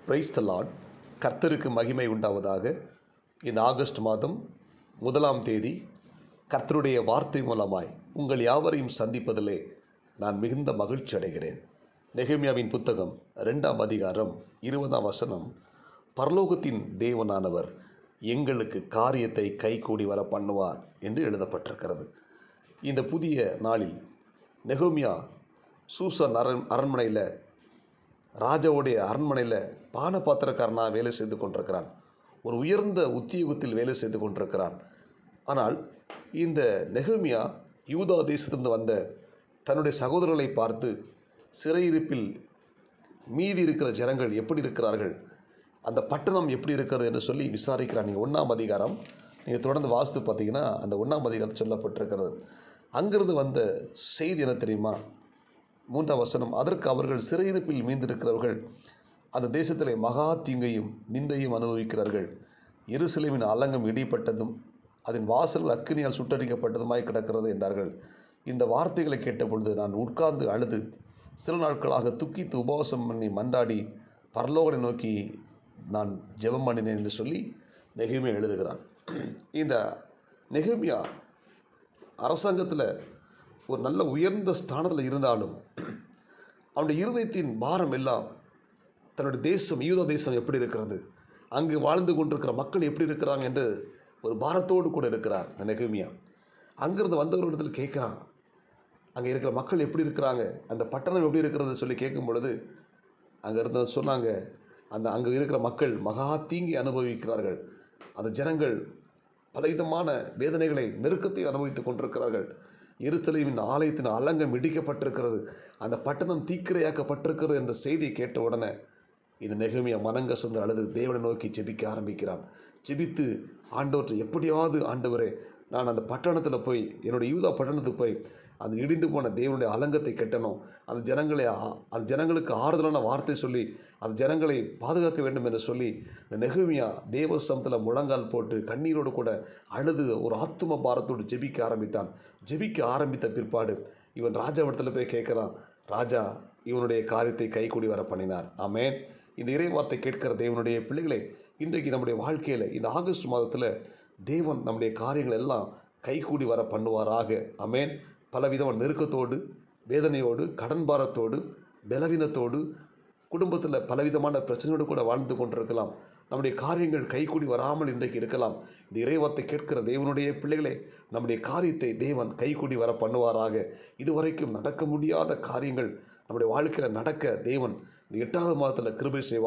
Praise the Lord. கர்த்தருக்கு மகிமை உண்டாவதாக. இந்த ஆகஸ்ட் மாதம் 1ஆம் தேதி கர்த்தருடைய வார்த்தை மூலமாய் உங்கள் யாவரையும் சந்திப்பதிலே நான் மிகுந்த மகிழ்ச்சி அடைகிறேன். நெகேமியாவின் புத்தகம் 2ஆம் அதிகாரம் 20ஆம் வசனம், பரலோகத்தின் தேவனானவர் எங்களுக்கு காரியத்தை கைகூடி வர பண்ணுவார் என்று எழுதப்பட்டிருக்கிறது. இந்த புதிய நாளில் நெகேமியா சூசான் அரண்மனையில், ராஜாவுடைய அரண்மனையில் பானபாத்திரக்காரனாக வேலை செய்து கொண்டிருக்கிறான். ஒரு உயர்ந்த உத்தியோகத்தில் வேலை செய்து கொண்டிருக்கிறான். ஆனால் இந்த நெகேமியா யூதா தேசத்திலிருந்து வந்த தன்னுடைய சகோதரர்களை பார்த்து, சிறையிருப்பில் மீதி இருக்கிற ஜனங்கள் எப்படி இருக்கிறார்கள், அந்த பட்டணம் எப்படி இருக்கிறது என்று சொல்லி விசாரிக்கிறான். நீங்கள் 1ஆம் அதிகாரம் நீங்கள் தொடர்ந்து வாசித்து பார்த்தீங்கன்னா அந்த 1ஆம் அதிகாரம் சொல்லப்பட்டிருக்கிறது. அங்கிருந்து வந்த செய்தி என்ன தெரியுமா? 3ஆம் வசனம், அதற்கு அவர்கள் சிறையிருப்பில் மீந்திருக்கிறவர்கள் அந்த தேசத்திலே மகா தீங்கையும் நிந்தையும் அனுபவிக்கிறார்கள். எருசலேமின் அலங்கம் இடிப்பட்டதும் அதன் வாசல்கள் அக்கினியால் சுட்டரிக்கப்பட்டதுமாய் கிடக்கிறது என்றார்கள். இந்த வார்த்தைகளை கேட்டபொழுது நான் உட்கார்ந்து அழுது சில நாட்களாக துக்கித்து உபவாசம் பண்ணி மன்றாடி பரலோகனை நோக்கி நான் ஜெபம் பண்ணினேன் என்று சொல்லி நெகேமியா எழுதுகிறான். இந்த நெகேமியா அரசாங்கத்தில் ஒரு நல்ல உயர்ந்த ஸ்தானத்தில் இருந்தாலும் அவனுடைய இருதயத்தின் பாரம் எல்லாம் தன்னுடைய தேசம், யூதா தேசம் எப்படி இருக்கிறது, அங்கு வாழ்ந்து கொண்டிருக்கிற மக்கள் எப்படி இருக்கிறாங்க என்று ஒரு பாரத்தோடு கூட இருக்கிறார் இந்த நெகேமியா. அங்கிருந்து வந்தவர்களிடத்தில் கேட்குறான், அங்கே இருக்கிற மக்கள் எப்படி இருக்கிறாங்க, அந்த பட்டணம் எப்படி இருக்கிறது சொல்லி கேட்கும் பொழுது அங்கே இருந்தது சொன்னாங்க, அங்கே இருக்கிற மக்கள் மகா தீங்கி அனுபவிக்கிறார்கள். அந்த ஜனங்கள் பலவிதமான வேதனைகளை, நெருக்கத்தை அனுபவித்துக் கொண்டிருக்கிறார்கள். எருசலேமின் ஆலயத்தின் அலங்கம் இடிக்கப்பட்டிருக்கிறது, அந்த பட்டணம் தீக்கிரையாக்கப்பட்டிருக்கிறது என்ற செய்தியை கேட்ட உடனே இந்த நெகேமியா மனங்கசந்து அழுது தேவனை நோக்கி ஜெபிக்க ஆரம்பிக்கிறான். ஜெபித்து ஆண்டவற்றை, எப்படியாவது ஆண்டவரே, நான் அந்த பட்டணத்தில் போய், என்னுடைய யூதா பட்டணத்துக்கு போய் அந்த இடிந்து போன தேவனுடைய அலங்கத்தை கட்டணும், அந்த ஜனங்களுக்கு ஆறுதலான வார்த்தை சொல்லி அந்த ஜனங்களை பாதுகாக்க வேண்டும் என்று சொல்லி இந்த நெகேமியா தேவசமத்தில் முழங்கால் போட்டு கண்ணீரோடு கூட அழுது ஒரு ஆத்தும பாரத்தோடு ஜெபிக்க ஆரம்பித்தான். ஜெபிக்க ஆரம்பித்த பிற்பாடு இவன் ராஜாவிடத்தில் போய் கேட்குறான். ராஜா இவனுடைய காரியத்தை கைகூடி வர பண்ணினார். ஆமென். இந்த இறை வார்த்தை கேட்கிற தேவனுடைய பிள்ளைகளை, இன்றைக்கு நம்முடைய வாழ்க்கையில் இந்த ஆகஸ்ட் மாதத்தில் தேவன் நம்முடைய காரியங்கள் எல்லாம் கைகூடி வர பண்ணுவாராக. ஆமென். பலவிதமான நெருக்கத்தோடு, வேதனையோடு, கடன் பாரத்தோடு, பலவீனத்தோடு, குடும்பத்தில் பலவிதமான பிரச்சனையோடு கூட வாழ்ந்து கொண்டிருக்கலாம். நம்முடைய காரியங்கள் கைகூடி வராமல் இன்றைக்கு இருக்கலாம். இந்த இறைவார்த்தை கேட்கிற தேவனுடைய பிள்ளைகளே, நம்முடைய காரியத்தை தேவன் கைகூடி வர பண்ணுவாராக. இதுவரைக்கும் நடக்க முடியாத காரியங்கள் நம்முடைய வாழ்க்கையில் நடக்க தேவன் இந்த 8வது மாதத்தில் கிருபை செய்வார்.